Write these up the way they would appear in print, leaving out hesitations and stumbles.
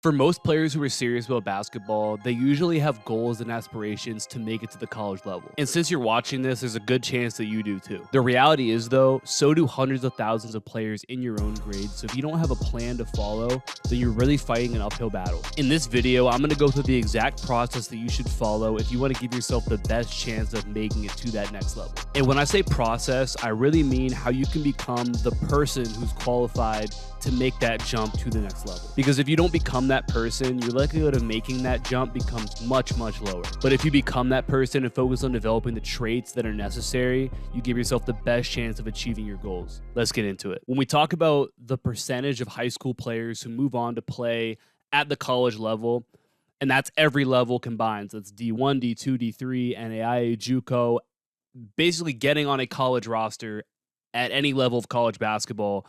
For most players who are serious about basketball, they usually have goals and aspirations to make it to the college level. And since you're watching this, there's a good chance that you do too. The reality is though, so do hundreds of thousands of players in your own grade. So if you don't have a plan to follow, then you're really fighting an uphill battle. In this video, I'm gonna go through the exact process that you should follow if you wanna give yourself the best chance of making it to that next level. And when I say process, I really mean how you can become the person who's qualified to make that jump to the next level. Because if you don't become that person, your likelihood of making that jump becomes much, much lower. But if you become that person and focus on developing the traits that are necessary, you give yourself the best chance of achieving your goals. Let's get into it. When we talk about the percentage of high school players who move on to play at the college level, and that's every level combined, so it's D1, D2, D3, NAIA, JUCO, basically getting on a college roster at any level of college basketball,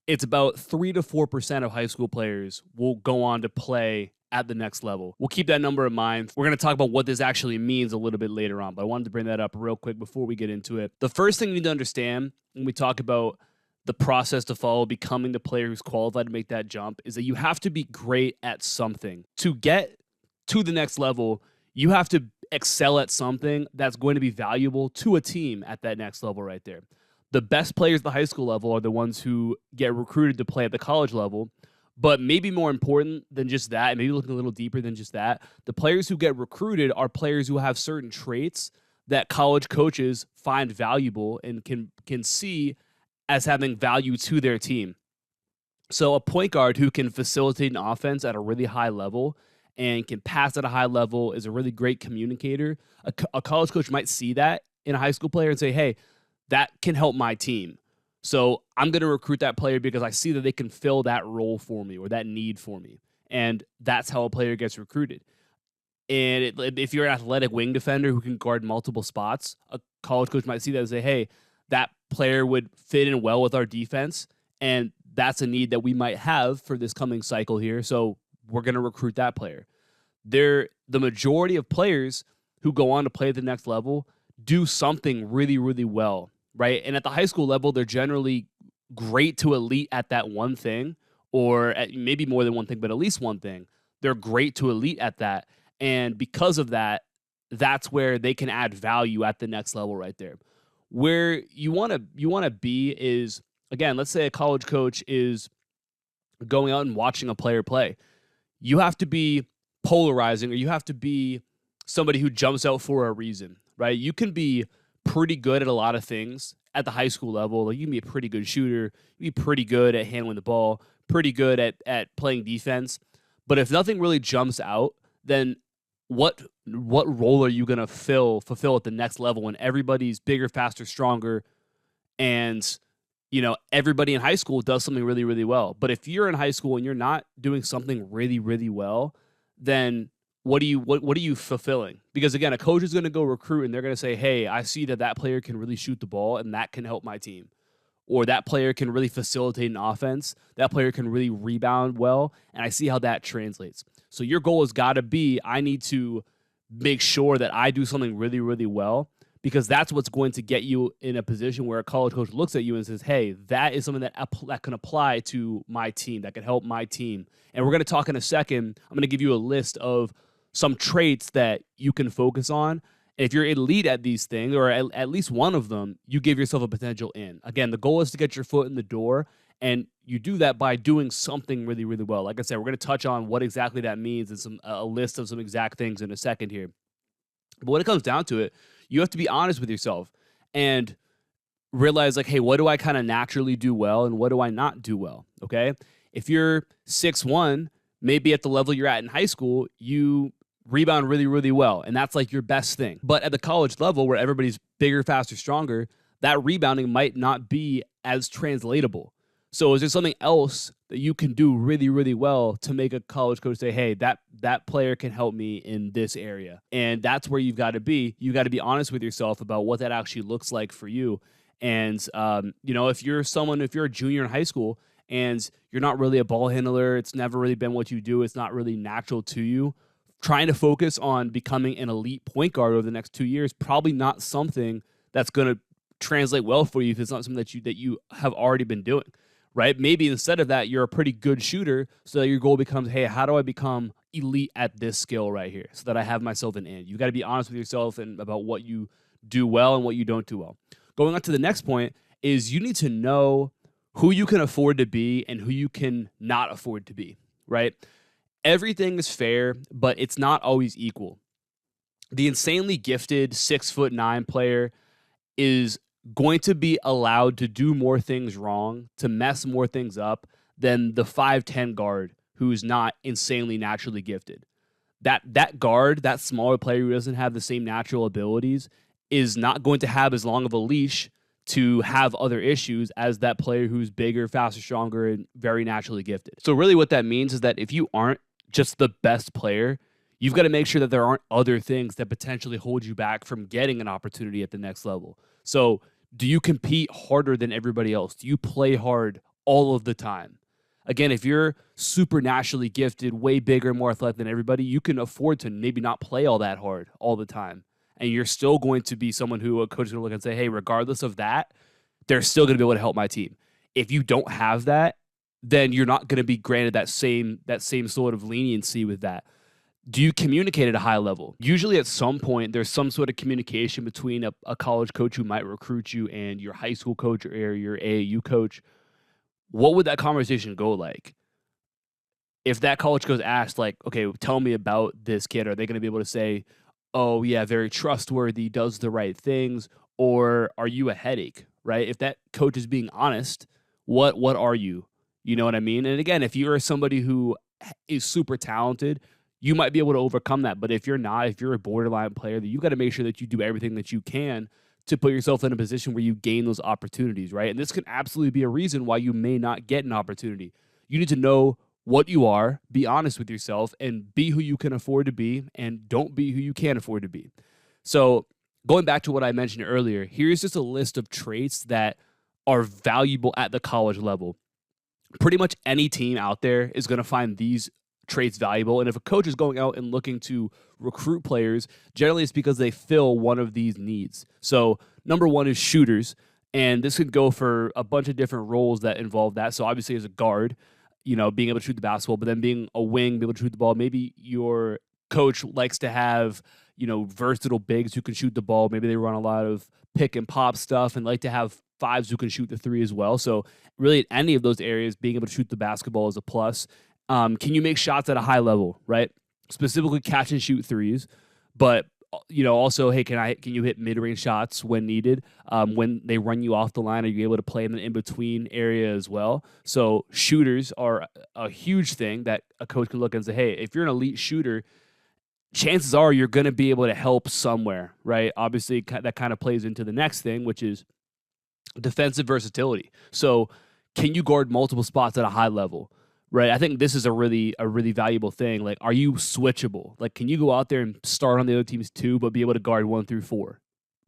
it's about 3 to 4% of high school players will go on to play at the next level. We'll keep that number in mind. We're going to talk about what this actually means a little bit later on, but I wanted to bring that up real quick before we get into it. The first thing you need to understand when we talk about the process to follow becoming the player who's qualified to make that jump is that you have to be great at something. To get to the next level, you have to excel at something that's going to be valuable to a team at that next level right there. The best players at the high school level are the ones who get recruited to play at the college level. But maybe more important than just that, and maybe looking a little deeper than just that, the players who get recruited are players who have certain traits that college coaches find valuable and can see as having value to their team. So a point guard who can facilitate an offense at a really high level and can pass at a high level is a really great communicator. A college coach might see that in a high school player and say, hey, that can help my team. So I'm going to recruit that player because I see that they can fill that role for me or that need for me. And that's how a player gets recruited. And if you're an athletic wing defender who can guard multiple spots, a college coach might see that and say, hey, that player would fit in well with our defense. And that's a need that we might have for this coming cycle here. So we're going to recruit that player. The majority of players who go on to play at the next level do something really, really well. Right. And at the high school level, they're generally great to elite at that one thing, or at maybe more than one thing, but at least one thing. They're great to elite at that. And because of that, that's where they can add value at the next level right there. Where you want to be is, again, let's say a college coach is going out and watching a player play. You have to be polarizing, or you have to be somebody who jumps out for a reason, right? You can be pretty good at a lot of things at the high school level. Like you can be a pretty good shooter, you can be pretty good at handling the ball, pretty good at playing defense. But if nothing really jumps out, then what role are you going to fulfill at the next level when everybody's bigger, faster, stronger, and everybody in high school does something really, really well. But if you're in high school and you're not doing something really, really well, then what are you fulfilling? Because again, a coach is going to go recruit and they're going to say, hey, I see that player can really shoot the ball and that can help my team. Or that player can really facilitate an offense. That player can really rebound well. And I see how that translates. So your goal has got to be, I need to make sure that I do something really, really well, because that's what's going to get you in a position where a college coach looks at you and says, hey, that is something that can apply to my team, that can help my team. And we're going to talk in a second. I'm going to give you a list of some traits that you can focus on. And if you're elite at these things, or at least one of them, you give yourself a potential in. Again, the goal is to get your foot in the door, and you do that by doing something really, really well. Like I said, we're going to touch on what exactly that means and a list of some exact things in a second here. But when it comes down to it, you have to be honest with yourself and realize, like, hey, what do I kind of naturally do well and what do I not do well, okay? If you're 6'1", maybe at the level you're at in high school, you rebound really, really well, and that's like your best thing. But at the college level, where everybody's bigger, faster, stronger, that rebounding might not be as translatable. So is there something else that you can do really, really well to make a college coach say, hey, that player can help me in this area? And that's where you've got to be. You got to be honest with yourself about what that actually looks like for you. And if you're a junior in high school and you're not really a ball handler, it's never really been what you do, it's not really natural to you, trying to focus on becoming an elite point guard over the next 2 years, probably not something that's going to translate well for you if it's not something that you have already been doing, right? Maybe instead of that, you're a pretty good shooter, so that your goal becomes, hey, how do I become elite at this skill right here so that I have myself an in? You got to be honest with yourself and about what you do well and what you don't do well. Going on to the next point is you need to know who you can afford to be and who you can not afford to be, right? Everything is fair, but it's not always equal. The insanely gifted 6'9" player is going to be allowed to do more things wrong, to mess more things up than the 5'10" guard who's not insanely naturally gifted. That guard, that smaller player who doesn't have the same natural abilities, is not going to have as long of a leash to have other issues as that player who's bigger, faster, stronger, and very naturally gifted. So really what that means is that if you aren't just the best player, you've got to make sure that there aren't other things that potentially hold you back from getting an opportunity at the next level. So do you compete harder than everybody else? Do you play hard all of the time? Again, if you're super naturally gifted, way bigger, more athletic than everybody, you can afford to maybe not play all that hard all the time. And you're still going to be someone who a coach is going to look and say, hey, regardless of that, they're still going to be able to help my team. If you don't have that, then you're not going to be granted that same sort of leniency with that. Do you communicate at a high level? Usually at some point, there's some sort of communication between a college coach who might recruit you and your high school coach or your AAU coach. What would that conversation go like? If that college coach asked, like, okay, tell me about this kid, are they going to be able to say, oh, yeah, very trustworthy, does the right things, or are you a headache, right? If that coach is being honest, what are you? You know what I mean? And again, if you're somebody who is super talented, you might be able to overcome that. But if you're not, if you're a borderline player, then you got to make sure that you do everything that you can to put yourself in a position where you gain those opportunities, right? And this can absolutely be a reason why you may not get an opportunity. You need to know what you are, be honest with yourself, and be who you can afford to be, and don't be who you can't afford to be. So going back to what I mentioned earlier, here's just a list of traits that are valuable at the college level. Pretty much any team out there is going to find these traits valuable. And if a coach is going out and looking to recruit players, generally it's because they fill one of these needs. So number one is shooters. And this could go for a bunch of different roles that involve that. So obviously as a guard, being able to shoot the basketball, but then being a wing, be able to shoot the ball. Maybe your coach likes to have, versatile bigs who can shoot the ball. Maybe they run a lot of pick and pop stuff and like to have fives who can shoot the three as well. So really, in any of those areas, being able to shoot the basketball is a plus. Can you make shots at a high level, right? Specifically catch and shoot threes, but also, hey, can you hit mid-range shots when needed? When they run you off the line, are you able to play in the in-between area as well? So shooters are a huge thing that a coach can look and say, hey, if you're an elite shooter, chances are you're going to be able to help somewhere, right? Obviously, that kind of plays into the next thing, which is defensive versatility. So can you guard multiple spots at a high level? Right, I think this is a really valuable thing. Like, are you switchable? Like, can you go out there and start on the other team's two, but be able to guard 1 through 4?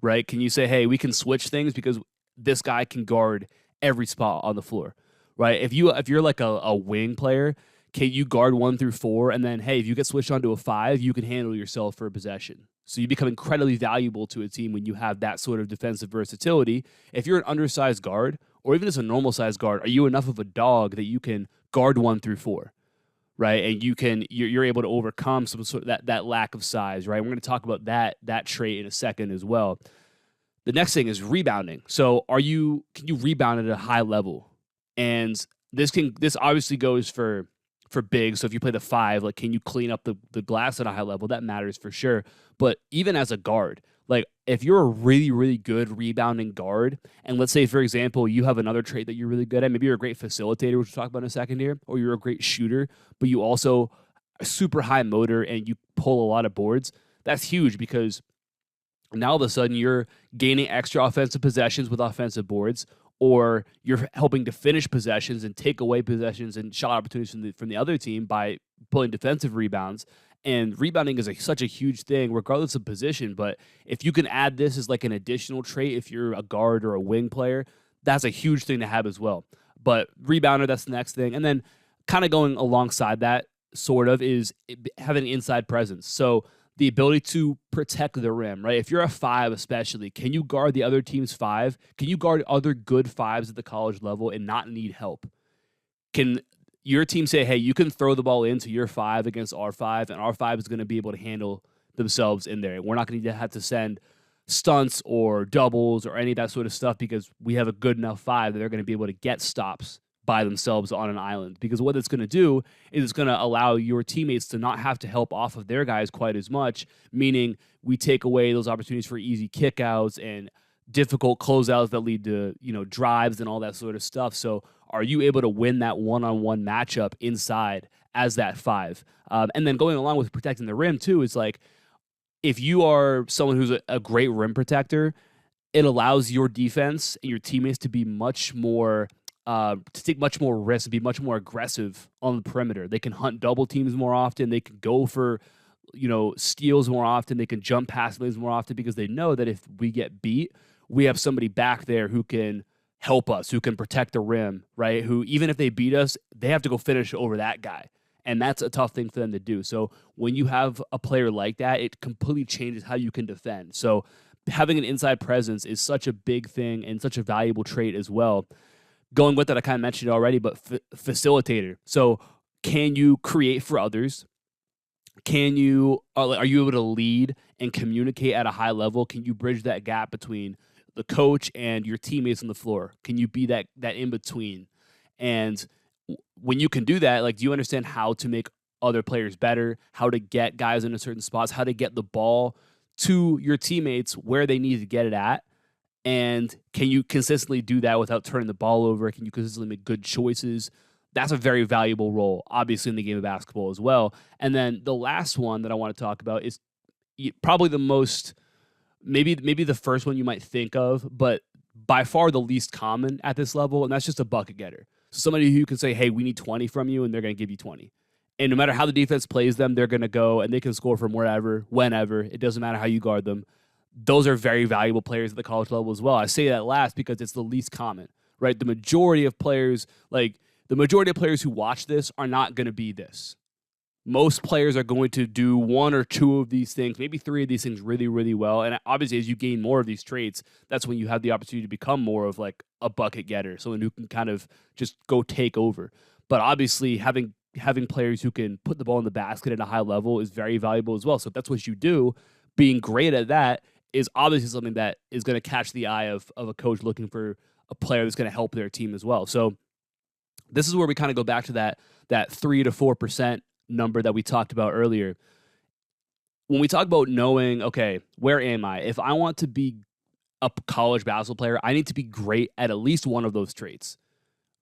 Right? Can you say, hey, we can switch things because this guy can guard every spot on the floor? Right? If you're like a wing player, can you guard 1 through 4, and then hey, if you get switched onto a 5, you can handle yourself for a possession. So you become incredibly valuable to a team when you have that sort of defensive versatility. If you're an undersized guard, or even as a normal sized guard, are you enough of a dog that you can guard 1 through 4, right? And you're able to overcome some sort of that lack of size, right? We're going to talk about that trait in a second as well. The next thing is rebounding. So can you rebound at a high level? And this obviously goes for big. So if you play the 5, like, can you clean up the glass at a high level? That matters for sure. But even as a guard, like, if you're a really, really good rebounding guard, and let's say, for example, you have another trait that you're really good at, maybe you're a great facilitator, which we'll talk about in a second here, or you're a great shooter, but you also are super high motor and you pull a lot of boards, that's huge because now all of a sudden you're gaining extra offensive possessions with offensive boards, or you're helping to finish possessions and take away possessions and shot opportunities from the other team by pulling defensive rebounds. And rebounding is such a huge thing, regardless of position. But if you can add this as like an additional trait, if you're a guard or a wing player, that's a huge thing to have as well. But rebounder, that's the next thing. And then kind of going alongside that, sort of, is having inside presence. So the ability to protect the rim, right? If you're a 5 especially, can you guard the other team's 5? Can you guard other good 5s at the college level and not need help? Can your team say, hey, you can throw the ball into your 5 against our 5, and our 5 is going to be able to handle themselves in there. We're not going to have to send stunts or doubles or any of that sort of stuff because we have a good enough 5 that they're going to be able to get stops by themselves on an island. Because what it's going to do is it's going to allow your teammates to not have to help off of their guys quite as much, meaning we take away those opportunities for easy kickouts and difficult closeouts that lead to, drives and all that sort of stuff. So are you able to win that one-on-one matchup inside as that 5? And then going along with protecting the rim too, is like, if you are someone who's a great rim protector, it allows your defense and your teammates to be much more to take much more risks and be much more aggressive on the perimeter. They can hunt double teams more often. They can go for, steals more often. They can jump past lanes more often because they know that if we get beat, we have somebody back there who can help us, who can protect the rim, right? Who, even if they beat us, they have to go finish over that guy. And that's a tough thing for them to do. So when you have a player like that, it completely changes how you can defend. So having an inside presence is such a big thing and such a valuable trait as well. Going with that, I kind of mentioned it already, but facilitator. So can you create for others? Are you able to lead and communicate at a high level? Can you bridge that gap between the coach and your teammates on the floor? Can you be that in between? And when you can do that, like, do you understand how to make other players better, how to get guys into certain spots, how to get the ball to your teammates where they need to get it at? And can you consistently do that without turning the ball over? Can you consistently make good choices? That's a very valuable role, obviously, in the game of basketball as well. And then the last one that I want to talk about is probably the most, maybe the first one you might think of, but by far the least common at this level, and that's just a bucket getter. So somebody who can say, hey, we need 20 from you, and they're going to give you 20. And no matter how the defense plays them, they're going to go, and they can score from wherever, whenever. It doesn't matter how you guard them. Those are very valuable players at the college level as well. I say that last because it's the least common, right? The majority of players who watch this are not going to be this. Most players are going to do 1 or 2 of these things, maybe 3 of these things really, really well. And obviously, as you gain more of these traits, that's when you have the opportunity to become more of like a bucket getter, someone who can kind of just go take over. But obviously, having players who can put the ball in the basket at a high level is very valuable as well. So if that's what you do, being great at that is obviously something that is going to catch the eye of a coach looking for a player that's going to help their team as well. So this is where we kind of go back to that 3 to 4% number that we talked about earlier. When we talk about knowing, okay, where am I? If I want to be a college basketball player, I need to be great at least one of those traits,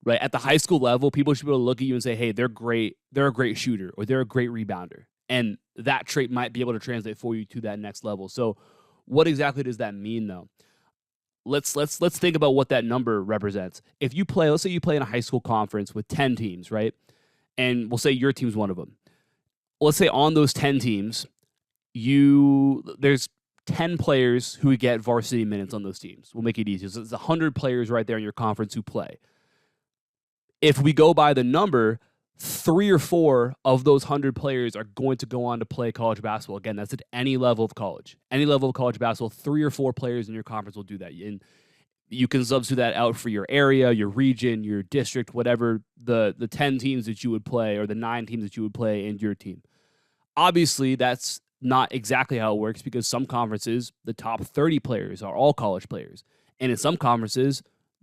right? At the high school level, people should be able to look at you and say, hey, they're great. They're a great shooter, or they're a great rebounder. And that trait might be able to translate for you to that next level. So what exactly does that mean, though? Let's think about what that number represents. If you play, let's say you play in a high school conference with 10 teams, right? And we'll say your team's one of them. Let's say on those 10 teams, there's 10 players who get varsity minutes on those teams. We'll make it easy. So it's 100 players right there in your conference who play. If we go by the number, 3 or 4 of those 100 players are going to go on to play college basketball. Again, that's at any level of college. Any level of college basketball, 3 or 4 players in your conference will do that. And you can substitute that out for your area, your region, your district, whatever the 10 teams that you would play or the 9 teams that you would play in your team. Obviously, that's not exactly how it works because some conferences, the top 30 players are all college players. And in some conferences,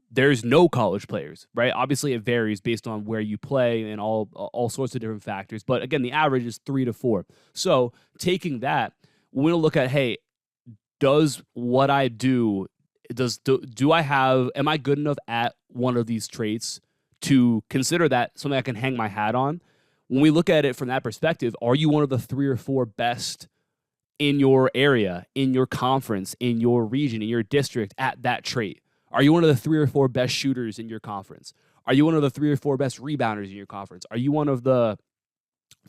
there's no college players, right? Obviously, it varies based on where you play and all sorts of different factors. But again, the average is 3 to 4. So taking that, we're going to look at, hey, does what I do, am I good enough at one of these traits to consider that something I can hang my hat on? When we look at it from that perspective, are you one of the 3 or 4 best in your area, in your conference, in your region, in your district at that trait? Are you one of the 3 or 4 best shooters in your conference? Are you one of the 3 or 4 best rebounders in your conference? Are you one of the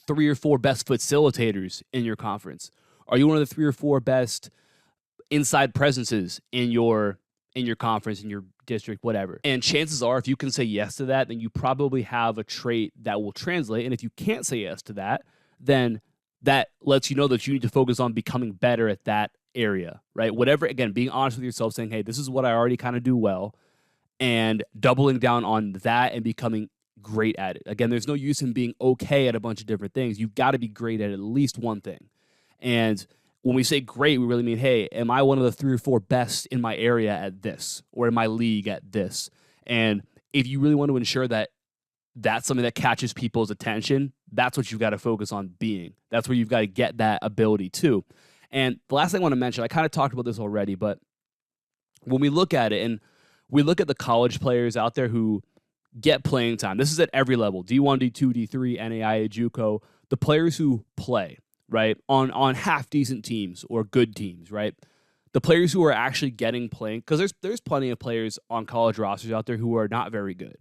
3 or 4 best facilitators in your conference? Are you one of the 3 or 4 best inside presences in your conference, in your district, whatever? And chances are, if you can say yes to that, then you probably have a trait that will translate. And if you can't say yes to that, then that lets you know that you need to focus on becoming better at that area, right? Whatever, again, being honest with yourself, saying, hey, this is what I already kind of do well, and doubling down on that and becoming great at it. Again, there's no use in being okay at a bunch of different things. You've got to be great at least one thing. And when we say great, we really mean, hey, am I one of the 3 or 4 best in my area at this, or in my league at this? And if you really want to ensure that that's something that catches people's attention, that's what you've got to focus on being. That's where you've got to get that ability too. And the last thing I want to mention, I kind of talked about this already, but when we look at it and we look at the college players out there who get playing time, this is at every level, D1, D2, D3, NAIA, JUCO, the players who play, right, on half-decent teams or good teams, right? The players who are actually getting playing, because there's plenty of players on college rosters out there who are not very good.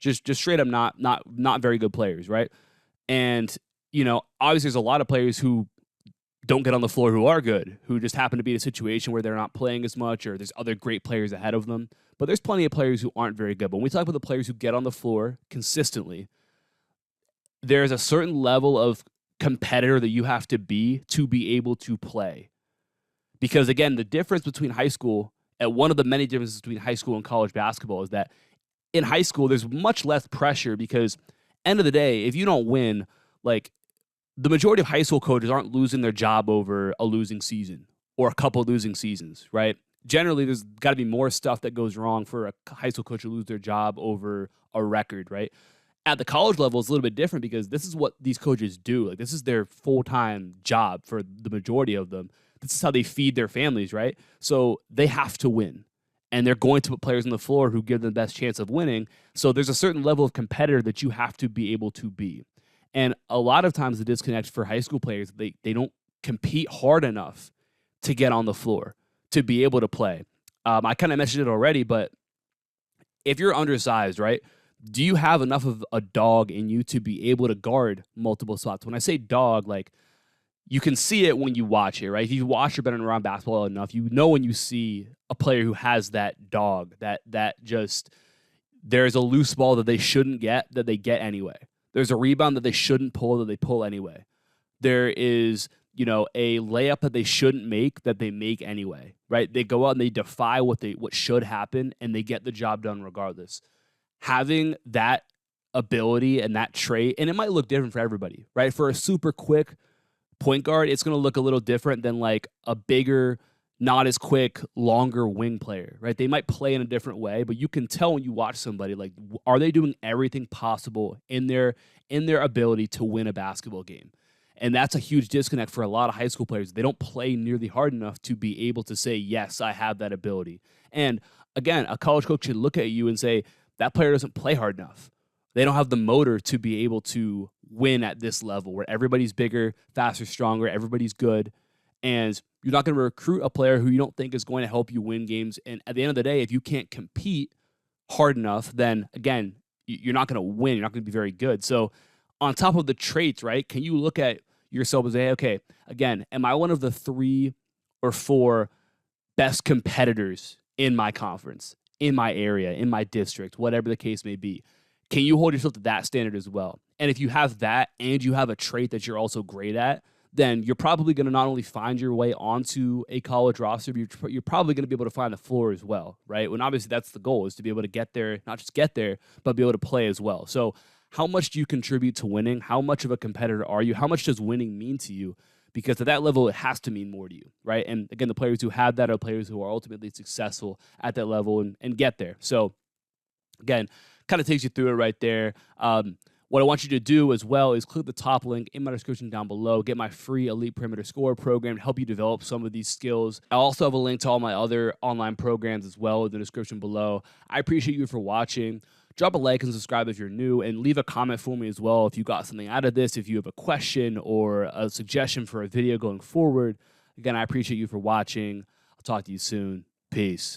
Just straight up not very good players, right? And, you know, obviously there's a lot of players who don't get on the floor who are good, who just happen to be in a situation where they're not playing as much, or there's other great players ahead of them. But there's plenty of players who aren't very good. But when we talk about the players who get on the floor consistently, there's a certain level of competitor that you have to be able to play. Because again, the difference between high school, and one of the many differences between high school and college basketball, is that in high school, there's much less pressure because, end of the day, if you don't win, like, the majority of high school coaches aren't losing their job over a losing season or a couple losing seasons, right? Generally, there's got to be more stuff that goes wrong for a high school coach to lose their job over a record, right? At the college level, it's a little bit different because this is what these coaches do. Like, this is their full-time job for the majority of them. This is how they feed their families, right? So they have to win. And they're going to put players on the floor who give them the best chance of winning. So there's a certain level of competitor that you have to be able to be. And a lot of times the disconnect for high school players, they don't compete hard enough to get on the floor, to be able to play. I kind of mentioned it already, but if you're undersized, right, do you have enough of a dog in you to be able to guard multiple spots? When I say dog, like, you can see it when you watch it, right? If you watch or been around basketball enough, you know when you see a player who has that dog, that just, there's a loose ball that they shouldn't get that they get anyway. There's a rebound that they shouldn't pull that they pull anyway. There is, you know, a layup that they shouldn't make that they make anyway, right? They go out and they defy what should happen, and they get the job done regardless. Having that ability and that trait, and it might look different for everybody, right? For a super quick point guard, it's going to look a little different than like a bigger, not as quick, longer wing player, right? They might play in a different way, but you can tell when you watch somebody, like, are they doing everything possible in their ability to win a basketball game? And that's a huge disconnect for a lot of high school players. They don't play nearly hard enough to be able to say, yes, I have that ability. And again, a college coach should look at you and say, that player doesn't play hard enough. They don't have the motor to be able to win at this level where everybody's bigger, faster, stronger, everybody's good. And you're not going to recruit a player who you don't think is going to help you win games. And at the end of the day, if you can't compete hard enough, then again, you're not going to win. You're not going to be very good. So on top of the traits, right, can you look at yourself and say, okay, again, am I one of the 3 or 4 best competitors in my conference, in my area, in my district, whatever the case may be? Can you hold yourself to that standard as well? And if you have that and you have a trait that you're also great at, then you're probably going to not only find your way onto a college roster, but you're probably going to be able to find the floor as well, right? When obviously that's the goal, is to be able to get there, not just get there, but be able to play as well. So how much do you contribute to winning? How much of a competitor are you? How much does winning mean to you? Because at that level, it has to mean more to you, right? And again, the players who have that are players who are ultimately successful at that level and get there. So again, kind of takes you through it right there. What I want you to do as well is click the top link in my description down below. Get my free Elite Perimeter Scorer program to help you develop some of these skills. I also have a link to all my other online programs as well in the description below. I appreciate you for watching. Drop a like and subscribe if you're new, and leave a comment for me as well if you got something out of this, if you have a question or a suggestion for a video going forward. Again, I appreciate you for watching. I'll talk to you soon. Peace.